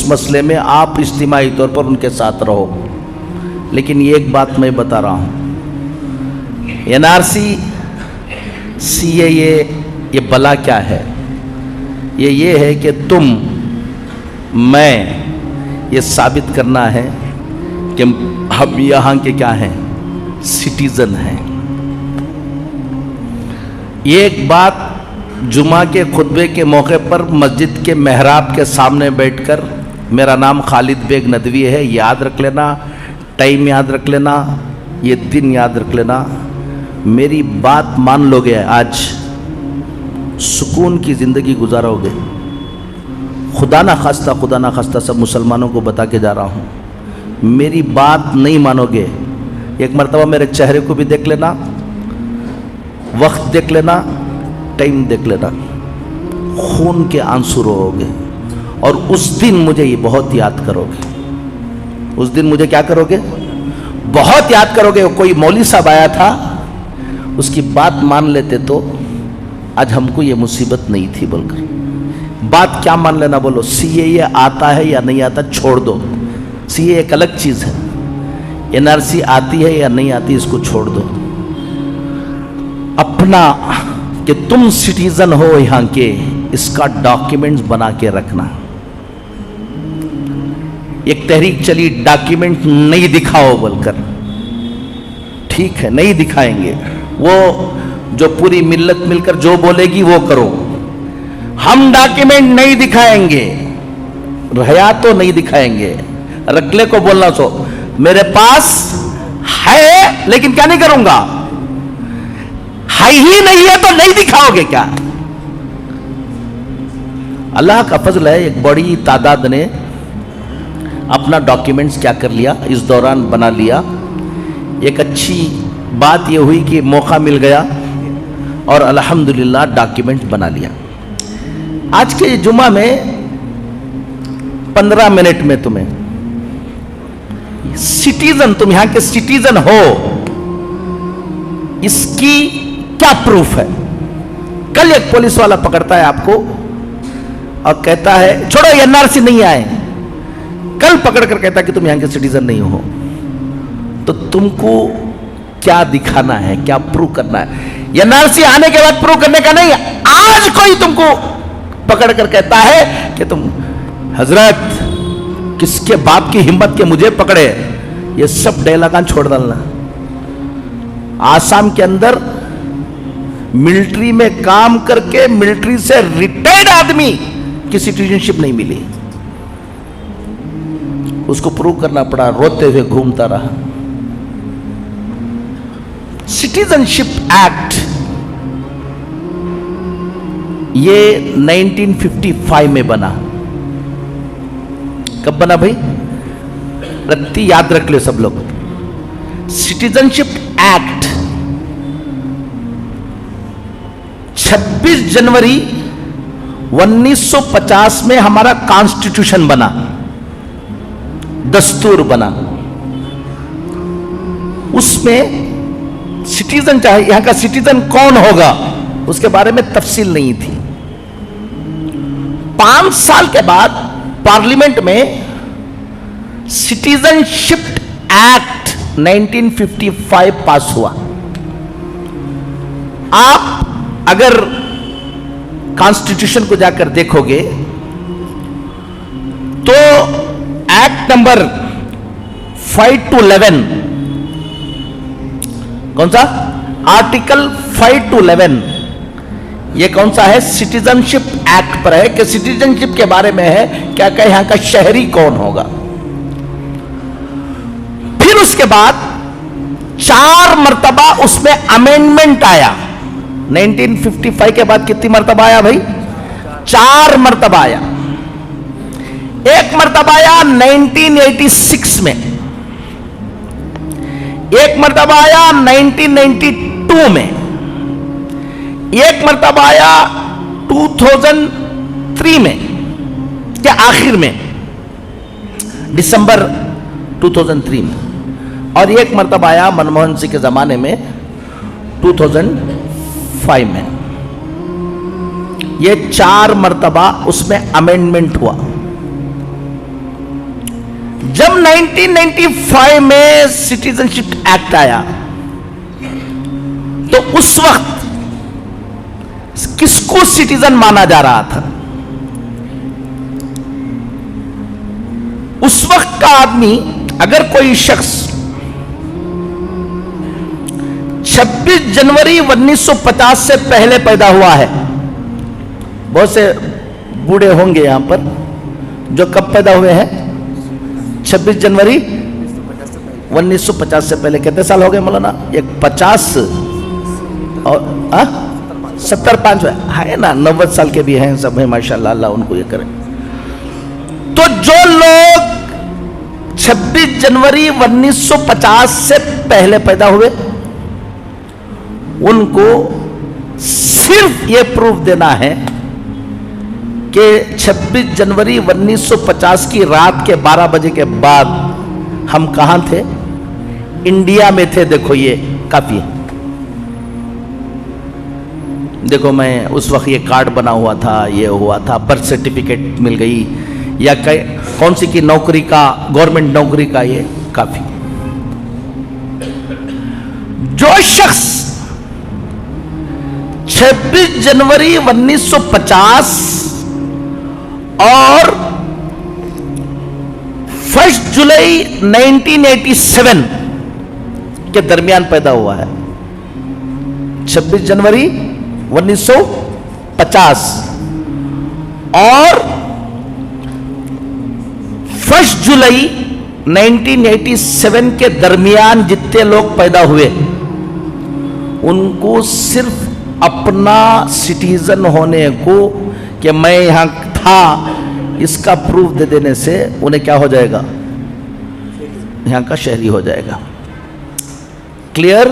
उस मसले में आप इज्तिमाई तौर पर उनके साथ रहो। लेकिन ये एक बात मैं बता रहा हूँ, NRC CAA ये बला क्या है? ये है कि तुम मैं ये साबित करना है कि हम यहाँ के क्या हैं, सिटीजन हैं। ये एक बात जुमा के खुतबे के मौके पर मस्जिद के मेहराब के सामने बैठकर, मेरा नाम खालिद बेग नदवी है, याद रख लेना, टाइम याद रख लेना, ये दिन याद रख लेना, मेरी बात मान लोगे आज सुकून की ज़िंदगी गुजारोगे। खुदा ना खास्ता सब मुसलमानों को बता के जा रहा हूँ, मेरी बात नहीं मानोगे, एक मरतबा मेरे चेहरे को भी देख लेना, वक्त देख लेना, टाइम देख लेना, खून के आंसू रोओगे। और उस दिन मुझे ये बहुत याद करोगे। उस दिन मुझे क्या करोगे? बहुत याद करोगे। कोई मौलवी साहब आया था, उसकी बात मान लेते तो आज हमको ये मुसीबत नहीं थी बोलकर। बात क्या मान लेना बोलो? CAA आता है या नहीं आता छोड़ दो, CAA एक अलग चीज़ है। NRC आती है या नहीं आती इसको छोड़ दो। अपना कि तुम सिटीजन हो यहाँ के, इसका डॉक्यूमेंट्स बना के रखना। एक तहरीक चली, डॉक्यूमेंट नहीं दिखाओ बोलकर, ठीक है नहीं दिखाएंगे, वो जो पूरी मिल्लत मिलकर जो बोलेगी वो करो, हम डॉक्यूमेंट नहीं दिखाएंगे, रहया तो नहीं दिखाएंगे। रखले को बोलना सो मेरे पास है लेकिन क्या नहीं करूंगा, है ही नहीं है तो नहीं दिखाओगे क्या? अल्लाह का फजल है, एक बड़ी तादाद ने अपना डॉक्यूमेंट्स क्या कर लिया, इस दौरान बना लिया। एक अच्छी बात यह हुई कि मौका मिल गया और अल्हम्दुलिल्लाह डॉक्यूमेंट्स बना लिया। आज के जुमा में 15 मिनट में तुम्हें सिटीजन, तुम यहां के सिटीजन हो, इसकी क्या प्रूफ है? कल एक पुलिस वाला पकड़ता है आपको और कहता है छोड़ो NRC नहीं आए, कल पकड़ कर कहता है कि तुम यहां के सिटीजन नहीं हो। तो तुमको क्या दिखाना है, क्या प्रूव करना है? NRC आने के बाद प्रूव करने का नहीं, आज कोई तुमको पकड़ कर कहता है कि तुम हजरत किसके बाप की हिम्मत के मुझे पकड़े, ये सब डायलॉग छोड़ डालना। आसाम के अंदर मिलिट्री में काम करके मिलिट्री से रिटायर्ड आदमी की सिटीजनशिप नहीं मिली, उसको प्रूव करना पड़ा, रोते हुए घूमता रहा। सिटीजनशिप एक्ट ये 1955 में बना। कब बना भाई? रत्ती याद रख ले सब लोग। सिटीजनशिप एक्ट 26 जनवरी 1950 में हमारा कॉन्स्टिट्यूशन बना, दस्तूर बना। उसमें सिटीजन चाहे यहां का सिटीजन कौन होगा उसके बारे में तफसील नहीं थी। 5 साल के बाद पार्लियामेंट में सिटीजनशिप एक्ट 1955 पास हुआ। आप अगर कॉन्स्टिट्यूशन को जाकर देखोगे तो एक्ट नंबर 5 to 11, कौन सा आर्टिकल 5 to 11, ये कौन सा है? सिटीजनशिप एक्ट पर है कि सिटीजनशिप के बारे में है क्या क्या, यहां का शहरी कौन होगा। फिर उसके बाद 4 मर्तबा उसमें अमेंडमेंट आया। 1955 के बाद कितनी मर्तबा आया भाई? 4 मर्तबा आया। एक मर्तबा आया 1986 में, एक मर्तबा आया 1992 में, एक मर्तबा आया 2003 में के आखिर में, दिसंबर 2003 में, और एक मर्तबा आया मनमोहन सिंह के जमाने में 2005 में। ये 4 मर्तबा उसमें अमेंडमेंट हुआ। जब 1995 में सिटीजनशिप एक्ट आया तो उस वक्त किसको सिटीजन माना जा रहा था? उस वक्त का आदमी, अगर कोई शख्स 26 जनवरी 1950 से पहले पैदा हुआ है, बहुत से बूढ़े होंगे यहां पर जो कब पैदा हुए हैं? 26 जनवरी 1950 से पहले। कितने साल हो गए मौलाना? एक 50 और 75 है ना, 90 साल के भी हैं सब हैं माशाल्लाह, अल्लाह उनको ये करे। तो जो लोग 26 जनवरी 1950 से पहले पैदा हुए, उनको सिर्फ ये प्रूफ देना है कि 26 जनवरी 1950 की रात के 12 बजे के बाद हम कहां थे? इंडिया में थे। देखो ये काफी है। देखो मैं उस वक्त ये कार्ड बना हुआ था, ये हुआ था, बर्थ सर्टिफिकेट मिल गई, या कौन सी की नौकरी का, गवर्नमेंट नौकरी का, ये काफी। जो शख्स 26 जनवरी 1950 और 1 जुलाई 1987 के दरमियान पैदा हुआ है, 26 जनवरी 1950 और 1 जुलाई 1987 के दरमियान जितने लोग पैदा हुए, उनको सिर्फ अपना सिटीजन होने को, कि मैं यहां था, इसका प्रूफ दे देने से उन्हें क्या हो जाएगा? यहां का शहरी हो जाएगा। क्लियर?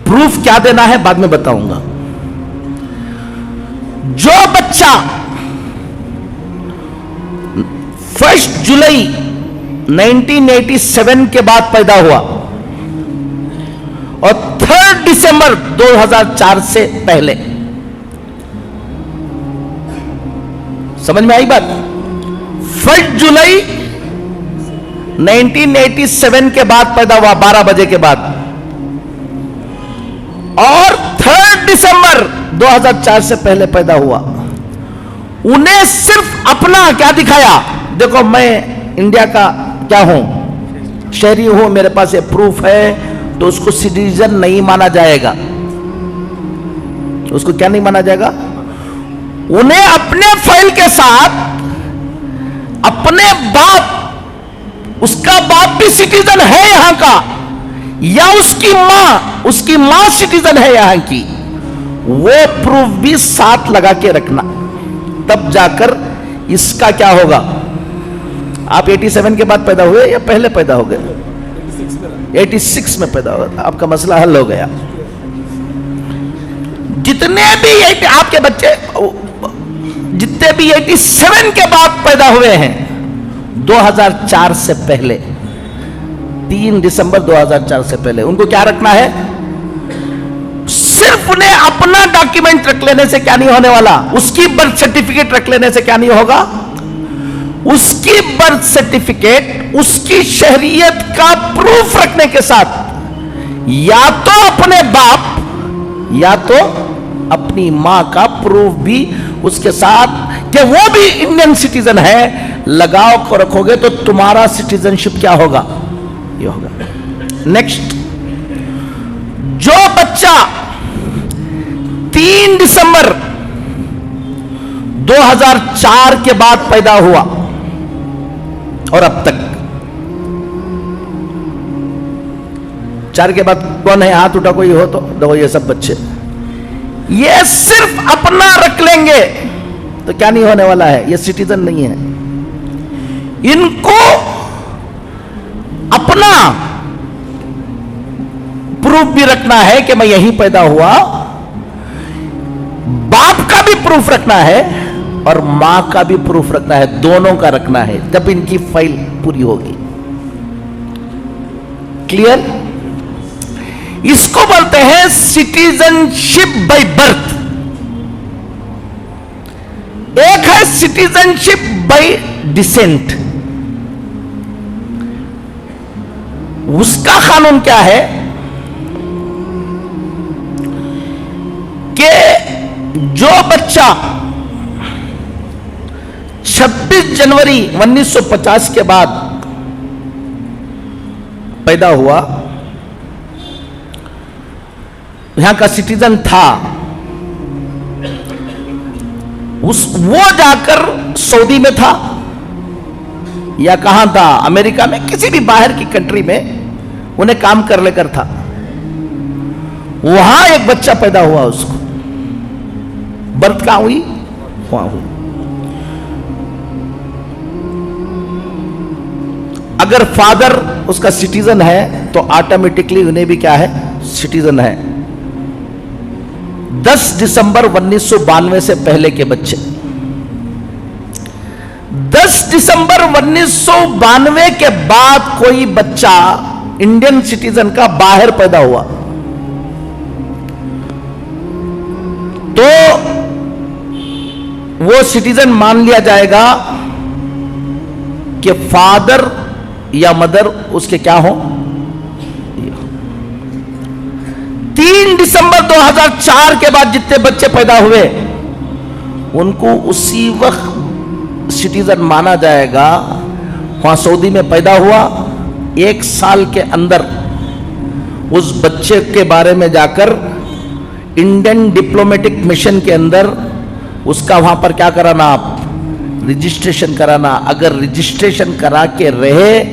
प्रूफ क्या देना है बाद में बताऊंगा। जो बच्चा 1 जुलाई 1987 के बाद पैदा हुआ और 3 दिसंबर 2004 से पहले, समझ में आई बात? 1 जुलाई 1987 के बाद पैदा हुआ 12 बजे के बाद, और 3 दिसंबर 2004 से पहले पैदा हुआ, उन्हें सिर्फ अपना क्या दिखाया? देखो मैं इंडिया का क्या हूं, शहरी हूं, मेरे पास ये प्रूफ है, तो उसको सिटीजन नहीं माना जाएगा। उसको क्या नहीं माना जाएगा? उन्हें अपने फाइल के साथ अपने बाप, उसका बाप भी सिटीजन है यहां का, या उसकी मां सिटीजन है यहां की, वो प्रूफ भी साथ लगा के रखना, तब जाकर इसका क्या होगा। आप 87 के बाद पैदा हुए या पहले पैदा हो गए? 86 में पैदा हुआ, आपका मसला हल हो गया। जितने भी आपके बच्चे, जितने भी 87 के बाद पैदा हुए हैं 2004 से पहले, 3 दिसंबर 2004 से पहले, उनको क्या रखना है? सिर्फ उन्हें अपना डॉक्यूमेंट रख लेने से क्या नहीं होने वाला, उसकी बर्थ सर्टिफिकेट रख लेने से क्या नहीं होगा, उसकी बर्थ सर्टिफिकेट, उसकी शहरियत का प्रूफ रखने के साथ या तो अपने बाप या तो अपनी मां का प्रूफ भी उसके साथ कि वो भी इंडियन सिटीजन है, लगाव को रखोगे तो तुम्हारा सिटीजनशिप क्या होगा? ये होगा। नेक्स्ट, जो बच्चा 3 दिसंबर 2004 के बाद पैदा हुआ और अब तक, 4 के बाद कौन है? हाथ उठा कोई हो तो देखो, ये सब बच्चे ये सिर्फ अपना रख लेंगे तो क्या नहीं होने वाला है, ये सिटीजन नहीं है। इनको अपना प्रूफ भी रखना है कि मैं यहीं पैदा हुआ, बाप का भी प्रूफ रखना है और मां का भी प्रूफ रखना है, दोनों का रखना है, जब इनकी फाइल पूरी होगी। क्लियर? इसको बोलते हैं सिटीजनशिप बाय बर्थ। एक है सिटीजनशिप बाय डिसेंट, उसका कानून क्या है कि जो बच्चा 26 जनवरी 1950 के बाद पैदा हुआ, यहां का सिटीजन था, वो जाकर सऊदी में था या कहां था, अमेरिका में, किसी भी बाहर की कंट्री में उन्हें काम कर लेकर था, वहां एक बच्चा पैदा हुआ, उसको बर्थ कहां हुई, वहां हुई। अगर फादर उसका सिटीजन है तो ऑटोमेटिकली उन्हें भी क्या है, सिटीजन है। 10 दिसंबर 1992 से पहले के बच्चे, 10 दिसंबर 1992 के बाद कोई बच्चा इंडियन सिटीजन का बाहर पैदा हुआ तो वो सिटीजन मान लिया जाएगा कि फादर या मदर उसके क्या हो। 3 दिसंबर 2004 के बाद जितने बच्चे पैदा हुए उनको उसी वक्त सिटीजन माना जाएगा। वहां सऊदी में पैदा हुआ, 1 साल के अंदर उस बच्चे के बारे में जाकर इंडियन डिप्लोमेटिक मिशन के अंदर उसका वहां पर क्या कराना, आप रजिस्ट्रेशन कराना। अगर रजिस्ट्रेशन करा के रहे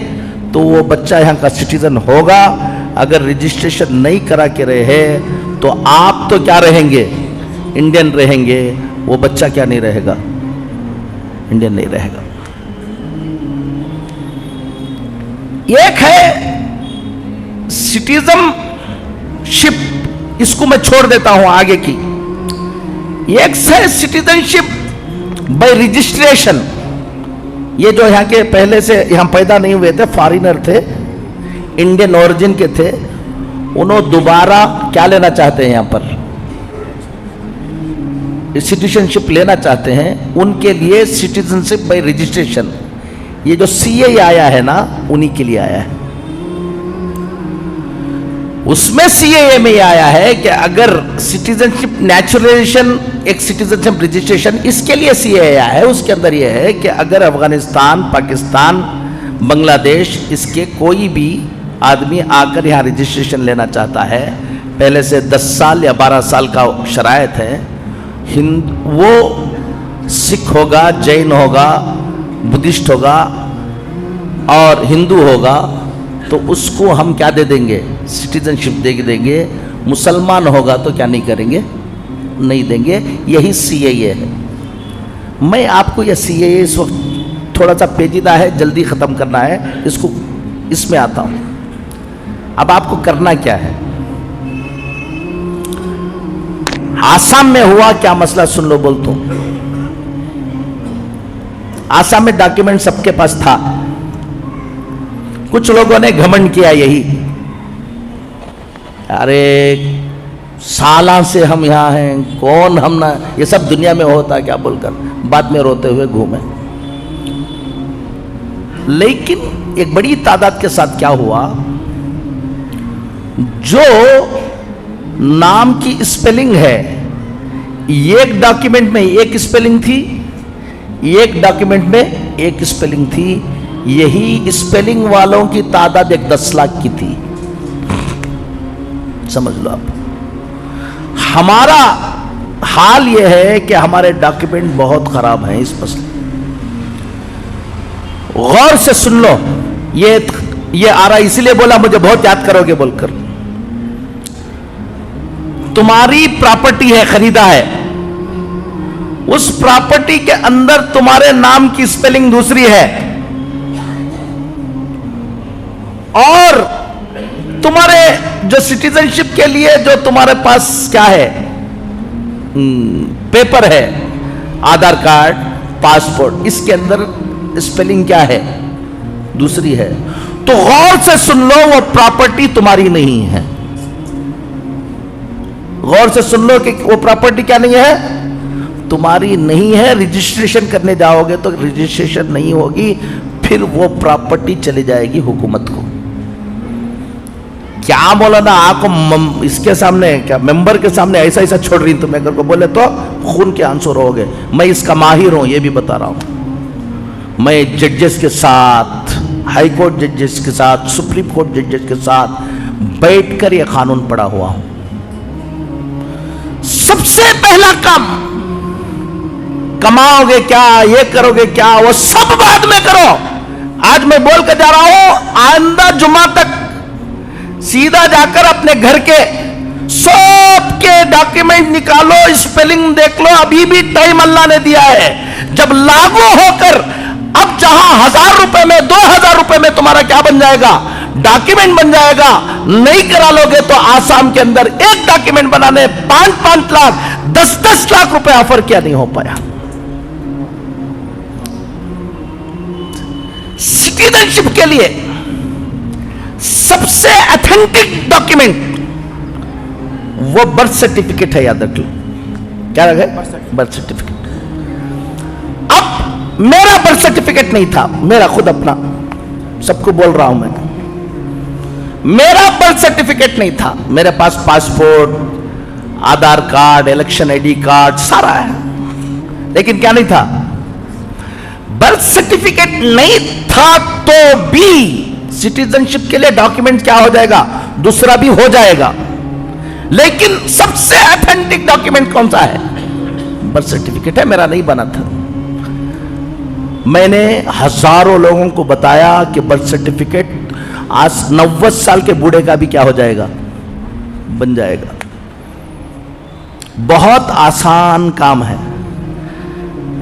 तो वो बच्चा यहां का सिटीजन होगा, अगर रजिस्ट्रेशन नहीं करा के रहे तो आप तो क्या रहेंगे, इंडियन रहेंगे, वो बच्चा क्या नहीं रहेगा, इंडियन नहीं रहेगा। एक है सिटीजनशिप, इसको मैं छोड़ देता हूं आगे की। एक है सिटीजनशिप बाय रजिस्ट्रेशन, ये जो यहाँ के पहले से यहाँ पैदा नहीं हुए थे, फॉरेनर थे, इंडियन ओरिजिन के थे, उन्होंने दोबारा क्या लेना चाहते हैं, यहाँ पर सिटीजनशिप लेना चाहते हैं, उनके लिए सिटीजनशिप बाय रजिस्ट्रेशन, ये जो सीए आया है ना, उन्हीं के लिए आया है। उसमें सीएए में आया है कि अगर सिटीजनशिप नेचुरलाइजेशन, एक सिटीजनशिप रजिस्ट्रेशन, इसके लिए सीएए आया है। उसके अंदर यह है कि अगर अफगानिस्तान, पाकिस्तान, बांग्लादेश, इसके कोई भी आदमी आकर यहाँ रजिस्ट्रेशन लेना चाहता है, पहले से 10 साल या 12 साल का शरायत है, वो सिख होगा, जैन होगा, बुद्धिस्ट होगा और हिंदू होगा, तो उसको हम क्या दे देंगे, सिटीजनशिप दे देंगे। मुसलमान होगा तो क्या नहीं करेंगे, नहीं देंगे। यही सीएए है। मैं आपको यह सीएए इस वक्त थोड़ा सा पेचीदा है, जल्दी ख़त्म करना है इसको, इसमें आता हूं। अब आपको करना क्या है, आसाम में हुआ क्या मसला सुन लो, बोलता हूं। आसाम में डॉक्यूमेंट सबके पास था, कुछ लोगों ने घमंड किया यही, अरे सालों से हम यहां हैं, कौन हम ना, ये सब दुनिया में होता है क्या बोलकर बाद में रोते हुए घूमे। लेकिन एक बड़ी तादाद के साथ क्या हुआ, जो नाम की स्पेलिंग है, एक डॉक्यूमेंट में एक स्पेलिंग थी, एक डॉक्यूमेंट में एक स्पेलिंग थी, यही स्पेलिंग वालों की तादाद 10 लाख की थी। समझ लो आप, हमारा हाल यह है कि हमारे डॉक्यूमेंट बहुत खराब हैं इस मसले। गौर से सुन लो, ये आ रहा इसलिए बोला, मुझे बहुत याद करोगे बोलकर। तुम्हारी प्रॉपर्टी है, खरीदा है, उस प्रॉपर्टी के अंदर तुम्हारे नाम की स्पेलिंग दूसरी है और तुम्हारे जो सिटीजनशिप के लिए जो तुम्हारे पास क्या है, पेपर है, आधार कार्ड, पासपोर्ट, इसके अंदर स्पेलिंग क्या है, दूसरी है। तो गौर से सुन लो, वो प्रॉपर्टी तुम्हारी नहीं है। गौर से सुन लो कि वो प्रॉपर्टी क्या नहीं है, तुम्हारी नहीं है। रजिस्ट्रेशन करने जाओगे तो रजिस्ट्रेशन नहीं होगी, फिर वो प्रॉपर्टी चली जाएगी हुकूमत को। क्या बोला ना, आपको इसके सामने क्या मेंबर के सामने ऐसा ऐसा छोड़ रही तुम अगर को बोले तो खून के आंसू रहोगे। मैं इसका माहिर हूं, ये भी बता रहा हूं। मैं जजेस के साथ, हाई कोर्ट जजेस के साथ, सुप्रीम कोर्ट जजेस के साथ बैठकर यह कानून पढ़ा हुआ हूं। सबसे पहला काम, कमाओगे क्या, ये करोगे क्या, वो सब बाद में करो। आज मैं बोल कर जा रहा हूं, आइंदा जुमा तक सीधा जाकर अपने घर के सब के डॉक्यूमेंट निकालो, स्पेलिंग देख लो। अभी भी टाइम अल्लाह ने दिया है। जब लागू होकर अब जहां 1000 रुपए में 2000 रुपए में तुम्हारा क्या बन जाएगा, डॉक्यूमेंट बन जाएगा। नहीं करा लोगे तो आसाम के अंदर एक डॉक्यूमेंट बनाने 5-5 लाख 10-10 लाख रुपए ऑफर किया, नहीं हो पाया। सिटीजनशिप के लिए सबसे ऑथेंटिक डॉक्यूमेंट वो बर्थ सर्टिफिकेट है, याद रख लो। क्या रखे? Birth certificate. अब मेरा बर्थ सर्टिफिकेट नहीं था, मेरा खुद अपना, सबको बोल रहा हूं मैं, मेरा बर्थ सर्टिफिकेट नहीं था। मेरे पास पासपोर्ट, आधार कार्ड, इलेक्शन आईडी कार्ड सारा है, लेकिन क्या नहीं था? बर्थ सर्टिफिकेट नहीं था तो भी सिटीजनशिप के लिए डॉक्यूमेंट क्या हो जाएगा, दूसरा भी हो जाएगा। लेकिन सबसे ऑथेंटिक डॉक्यूमेंट कौन सा है? बर्थ सर्टिफिकेट है। मेरा नहीं बना था। मैंने हजारों लोगों को बताया कि बर्थ सर्टिफिकेट आज 90 साल के बूढ़े का भी क्या हो जाएगा, बन जाएगा। बहुत आसान काम है।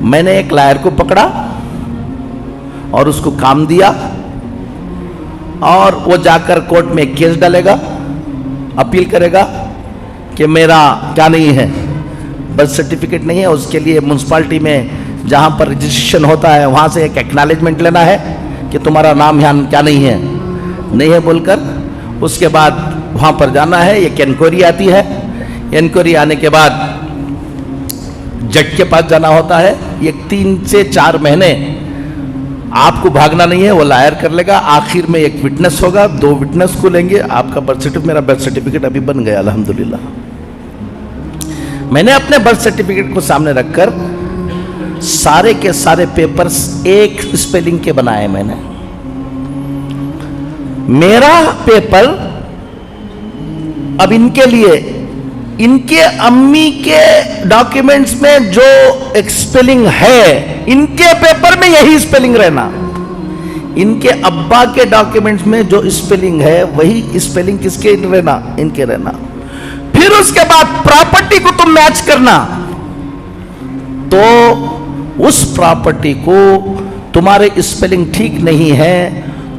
मैंने एक लायर को पकड़ा और उसको काम दिया, और वो जाकर कोर्ट में केस डालेगा, अपील करेगा कि मेरा क्या नहीं है, बर्थ सर्टिफिकेट नहीं है। उसके लिए म्यूनसिपालिटी में जहां पर रजिस्ट्रेशन होता है वहां से एक एक्नॉलेजमेंट लेना है कि तुम्हारा नाम यहाँ क्या नहीं है बोलकर। उसके बाद वहां पर जाना है, एक इंक्वायरी आती है। इंक्वायरी आने के बाद जज के पास जाना होता है। ये 3 से 4 महीने आपको भागना नहीं है, वो लायर कर लेगा। आखिर में एक विटनेस होगा, 2 विटनेस को लेंगे, आपका बर्थ सर्टिफिकेट, मेरा बर्थ सर्टिफिकेट अभी बन गया अल्हम्दुलिल्लाह। मैंने अपने बर्थ सर्टिफिकेट को सामने रखकर सारे के सारे पेपर्स एक स्पेलिंग के बनाए मैंने। मेरा पेपर अब इनके लिए, इनके अम्मी के डॉक्यूमेंट्स में जो एक स्पेलिंग है, इनके पेपर में यही स्पेलिंग रहना। इनके अब्बा के डॉक्यूमेंट्स में जो स्पेलिंग है वही स्पेलिंग किसके रहना, इनके रहना। फिर उसके बाद प्रॉपर्टी को तुम मैच करना, तो उस प्रॉपर्टी को तुम्हारे स्पेलिंग ठीक नहीं है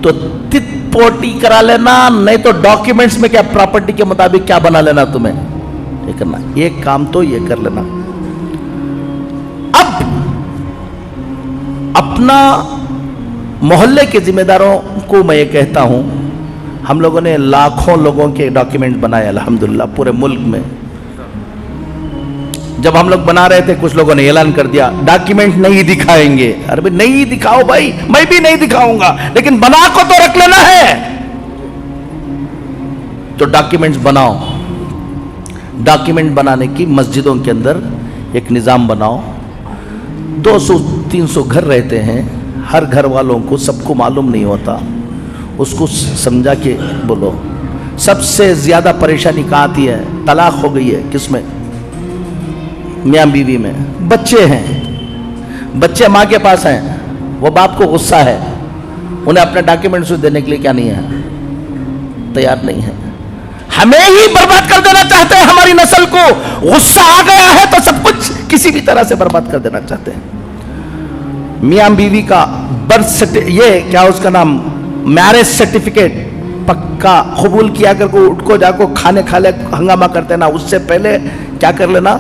तो तितपोटी करा लेना, नहीं तो डॉक्यूमेंट्स में क्या प्रॉपर्टी के मुताबिक क्या बना लेना तुम्हें, ये करना। एक काम तो ये कर लेना। अब अपना मोहल्ले के जिम्मेदारों को मैं ये कहता हूं, हम लोगों ने लाखों लोगों के डॉक्यूमेंट बनाए अल्हम्दुलिल्लाह पूरे मुल्क में। जब हम लोग बना रहे थे कुछ लोगों ने ऐलान कर दिया डॉक्यूमेंट नहीं दिखाएंगे। अरे भाई नहीं दिखाओ भाई, मैं भी नहीं दिखाऊंगा, लेकिन बना को तो रख लेना है। तो डॉक्यूमेंट्स बनाओ। डॉक्यूमेंट बनाने की मस्जिदों के अंदर एक निज़ाम बनाओ। 200-300 घर रहते हैं, हर घर वालों को सबको मालूम नहीं होता, उसको समझा के बोलो। सबसे ज्यादा परेशानी कहाँ आती है? तलाक हो गई है, किसमें? मियाँ बीवी में। बच्चे हैं, बच्चे माँ के पास हैं, वो बाप को गुस्सा है, उन्हें अपने डॉक्यूमेंट्स देने के लिए क्या नहीं है, तैयार नहीं है। हमें ही बर्बाद कर देना चाहते हैं, हमारी नस्ल को गुस्सा आ गया है तो सब कुछ किसी भी तरह से बर्बाद कर देना चाहते हैं। मियाँ बीवी का बर्थ सर्टिफिकेट, ये क्या उसका नाम, मैरिज सर्टिफिकेट पक्का कबूल किया कर को उठ को जाको खाने खा ले हंगामा करते ना, उससे पहले क्या कर लेना,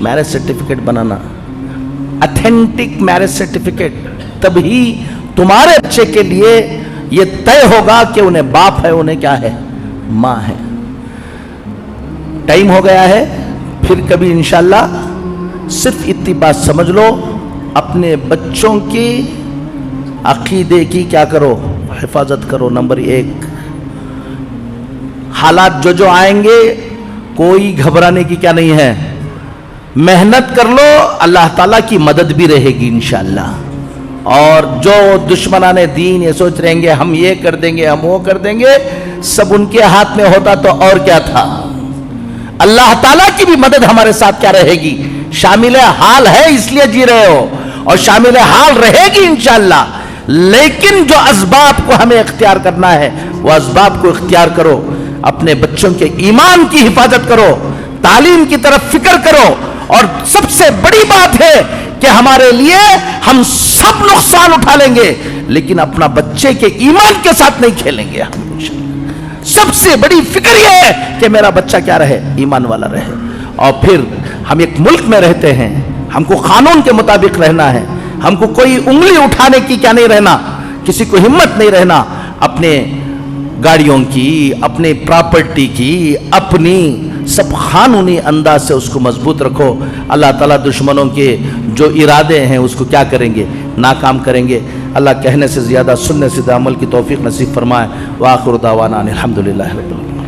मैरिज सर्टिफिकेट बनाना, ऑथेंटिक मैरिज सर्टिफिकेट। तभी तुम्हारे बच्चे के लिए यह तय होगा कि उन्हें बाप है, उन्हें क्या है, मां है। टाइम हो गया है, फिर कभी इंशाल्लाह। सिर्फ इतनी बात समझ लो, अपने बच्चों की अकीदे की क्या करो, हिफाजत करो। नंबर 1 हालात जो आएंगे कोई घबराने की क्या नहीं है, मेहनत कर लो, अल्लाह ताला की मदद भी रहेगी इंशाअल्लाह। और जो दुश्मनाने दीन ये सोच रहेंगे हम ये कर देंगे हम वो कर देंगे, सब उनके हाथ में होता तो और क्या था। अल्लाह ताला की भी मदद हमारे साथ क्या रहेगी, शामिल हाल है इसलिए जी रहे हो और शामिल हाल रहेगी इंशाअल्लाह। लेकिन जो असबाब को हमें इख्तियार करना है वो असबाब को इख्तियार करो, अपने बच्चों के ईमान की हिफाजत करो, तालीम की तरफ फिक्र करो। और सबसे बड़ी बात है कि हमारे लिए हम सब नुकसान उठा लेंगे लेकिन अपना बच्चे के ईमान के साथ नहीं खेलेंगे हम। सबसे बड़ी फिक्र यह है कि मेरा बच्चा क्या रहे, ईमान वाला रहे। और फिर हम एक मुल्क में रहते हैं, हमको कानून के मुताबिक रहना है, हमको कोई उंगली उठाने की क्या नहीं रहना, किसी को हिम्मत नहीं रहना अपने गाड़ियों की, अपनी प्रॉपर्टी की, अपनी सब कानूनी अंदाज से उसको मजबूत रखो। अल्लाह ताला दुश्मनों के जो इरादे हैं उसको क्या करेंगे, नाकाम करेंगे। अल्लाह कहने से ज़्यादा सुनने से अमल की तौफीक नसीब फरमाए। व आखिर दावाना अनिल हम्दुलिल्लाहि रब्बिल आलमीन।